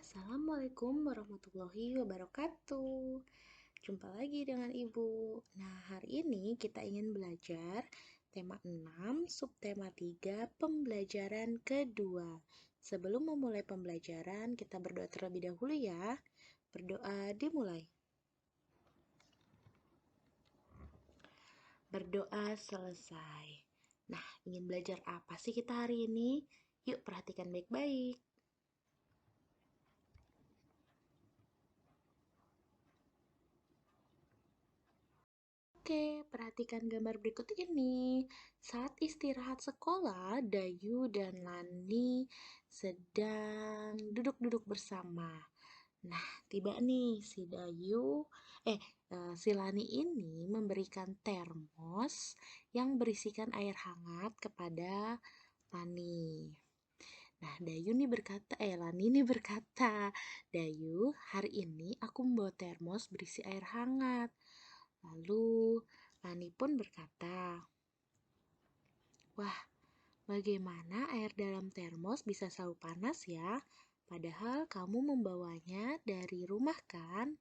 Assalamualaikum warahmatullahi wabarakatuh. Jumpa lagi dengan Ibu. Nah, hari ini kita ingin belajar tema 6, subtema 3, pembelajaran kedua. Sebelum memulai pembelajaran, kita berdoa terlebih dahulu ya. Berdoa dimulai. Berdoa selesai. Nah, ingin belajar apa sih kita hari ini? Yuk perhatikan baik-baik. Oke, perhatikan gambar berikut ini. Saat istirahat sekolah, Dayu dan Lani sedang duduk-duduk bersama. Nah, tiba nih si Lani ini memberikan termos yang berisikan air hangat kepada Lani. Nah, Lani ini berkata, "Dayu, hari ini aku membawa termos berisi air hangat." Lalu Lani pun berkata, "Wah, bagaimana air dalam termos bisa selalu panas ya? Padahal kamu membawanya dari rumah kan?"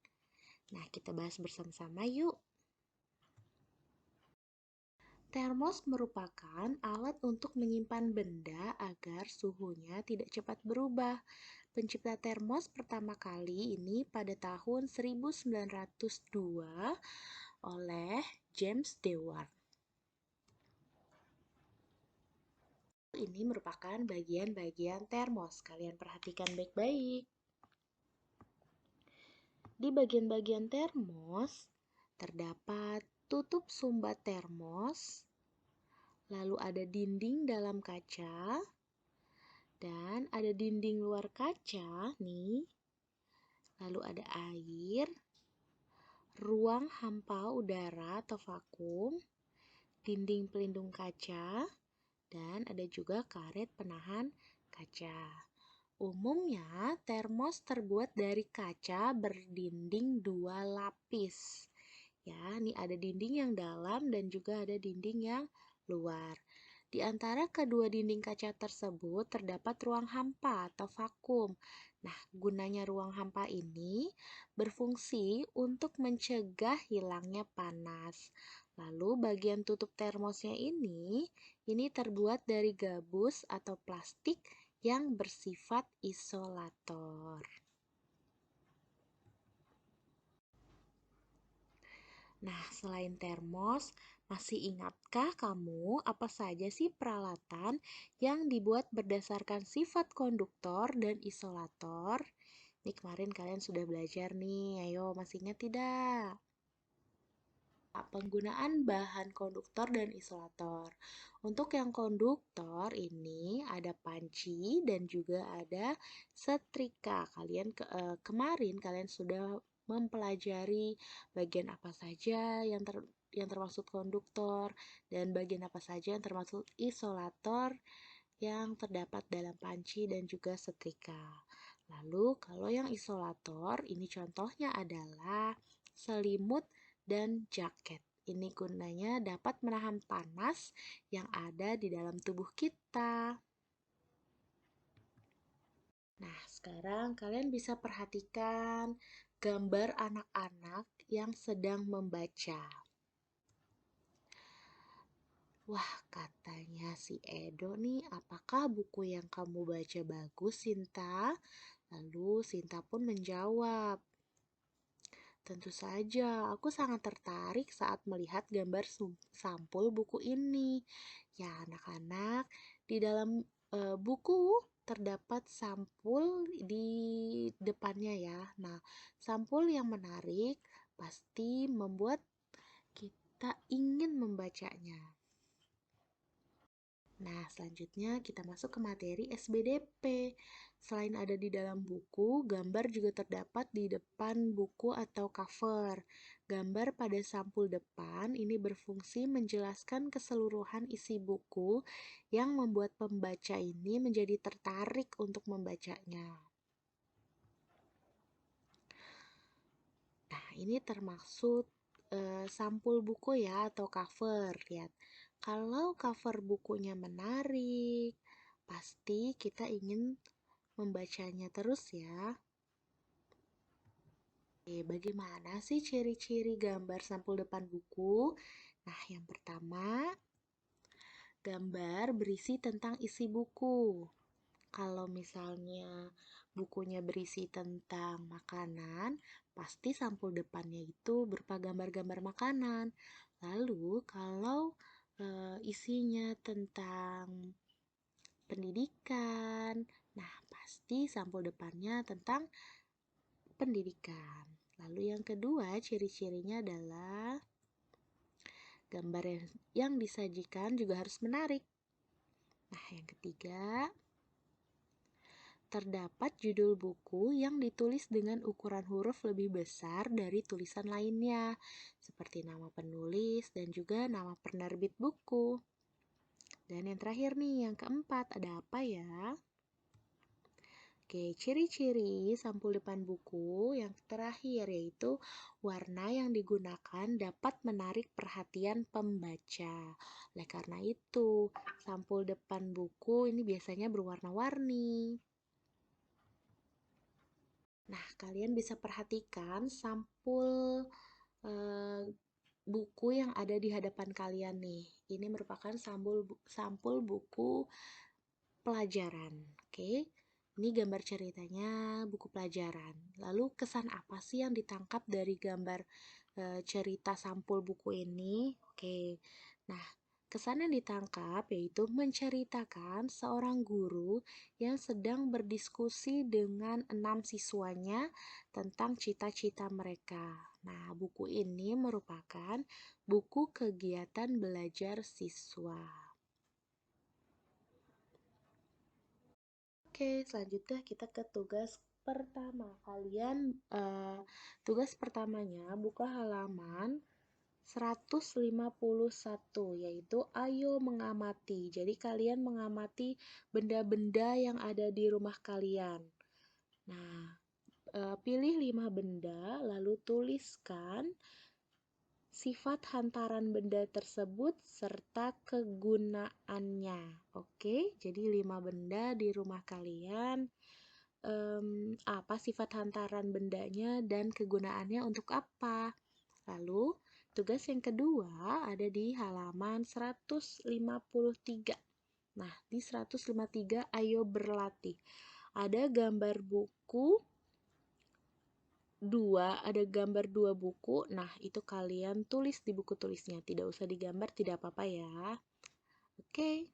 Nah, kita bahas bersama-sama yuk. Termos merupakan alat untuk menyimpan benda agar suhunya tidak cepat berubah. Pencipta termos pertama kali ini pada tahun 1902 oleh James Dewar. Ini merupakan bagian-bagian termos. Kalian perhatikan baik-baik. Di bagian-bagian termos terdapat tutup sumbat termos, lalu ada dinding dalam kaca, dan ada dinding luar kaca nih. Lalu ada air, ruang hampa udara atau vakum, dinding pelindung kaca, dan ada juga karet penahan kaca. Umumnya, termos terbuat dari kaca berdinding 2 lapis. Ya, ini ada dinding yang dalam dan juga ada dinding yang luar. Di antara kedua dinding kaca tersebut terdapat ruang hampa atau vakum. Nah, gunanya ruang hampa ini berfungsi untuk mencegah hilangnya panas. Lalu bagian tutup termosnya ini terbuat dari gabus atau plastik yang bersifat isolator. Nah, selain termos, masih ingatkah kamu apa saja sih peralatan yang dibuat berdasarkan sifat konduktor dan isolator? Ini kemarin kalian sudah belajar nih, ayo masih ingat tidak? Penggunaan bahan konduktor dan isolator. Untuk yang konduktor ini ada panci dan juga ada setrika. Kemarin kalian sudah mempelajari bagian apa saja yang termasuk konduktor dan bagian apa saja yang termasuk isolator yang terdapat dalam panci dan juga setrika. Lalu kalau yang isolator ini contohnya adalah selimut dan jaket. Ini gunanya dapat menahan panas yang ada di dalam tubuh kita. Nah, sekarang kalian bisa perhatikan gambar anak-anak yang sedang membaca. Wah, katanya si Edo nih, apakah buku yang kamu baca bagus, Sinta? Lalu Sinta pun menjawab, "Tentu saja, aku sangat tertarik saat melihat gambar sampul buku ini." Ya, anak-anak, di dalam buku terdapat sampul di depannya ya. Nah, sampul yang menarik pasti membuat kita ingin membacanya. Nah, selanjutnya kita masuk ke materi SBDP. Selain ada di dalam buku, gambar juga terdapat di depan buku atau cover. Gambar pada sampul depan ini berfungsi menjelaskan keseluruhan isi buku yang membuat pembaca ini menjadi tertarik untuk membacanya. Nah, ini termaksud sampul buku ya atau cover. Lihat, kalau cover bukunya menarik, pasti kita ingin membacanya terus ya. Oke, bagaimana sih ciri-ciri gambar sampul depan buku? Nah, yang pertama, gambar berisi tentang isi buku. Kalau misalnya bukunya berisi tentang makanan, pasti sampul depannya itu berupa gambar-gambar makanan. Lalu, kalau isinya tentang pendidikan, nah pasti sampul depannya tentang pendidikan. Lalu yang kedua, ciri-cirinya adalah gambar yang disajikan juga harus menarik. Nah, yang ketiga, terdapat judul buku yang ditulis dengan ukuran huruf lebih besar dari tulisan lainnya, seperti nama penulis dan juga nama penerbit buku. Dan yang terakhir nih, yang keempat, ada apa ya? Oke, ciri-ciri sampul depan buku yang terakhir yaitu warna yang digunakan dapat menarik perhatian pembaca. Oleh karena itu, sampul depan buku ini biasanya berwarna-warni. Nah, kalian bisa perhatikan sampul buku yang ada di hadapan kalian nih. Ini merupakan sampul buku pelajaran. Oke. Ini gambar ceritanya buku pelajaran. Lalu kesan apa sih yang ditangkap dari gambar cerita sampul buku ini? Oke. Nah, kesan yang ditangkap yaitu menceritakan seorang guru yang sedang berdiskusi dengan 6 siswanya tentang cita-cita mereka. Nah, buku ini merupakan buku kegiatan belajar siswa. Oke, selanjutnya kita ke tugas pertama. Tugas pertamanya buka halaman 151, yaitu ayo mengamati. Jadi kalian mengamati benda-benda yang ada di rumah kalian. Nah, pilih 5 benda, lalu tuliskan sifat hantaran benda tersebut serta kegunaannya. Oke, jadi 5 benda di rumah kalian. Apa sifat hantaran bendanya dan kegunaannya untuk apa? Lalu, tugas yang kedua ada di halaman 153. Nah, di 153 ayo berlatih. Ada gambar buku ada gambar 2 buku. Nah, itu kalian tulis di buku tulisnya. Tidak usah digambar, tidak apa-apa ya. Oke.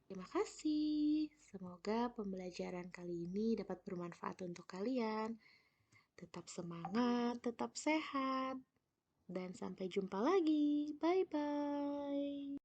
Terima kasih. Semoga pembelajaran kali ini dapat bermanfaat untuk kalian. Tetap semangat, tetap sehat. Dan sampai jumpa lagi. Bye-bye.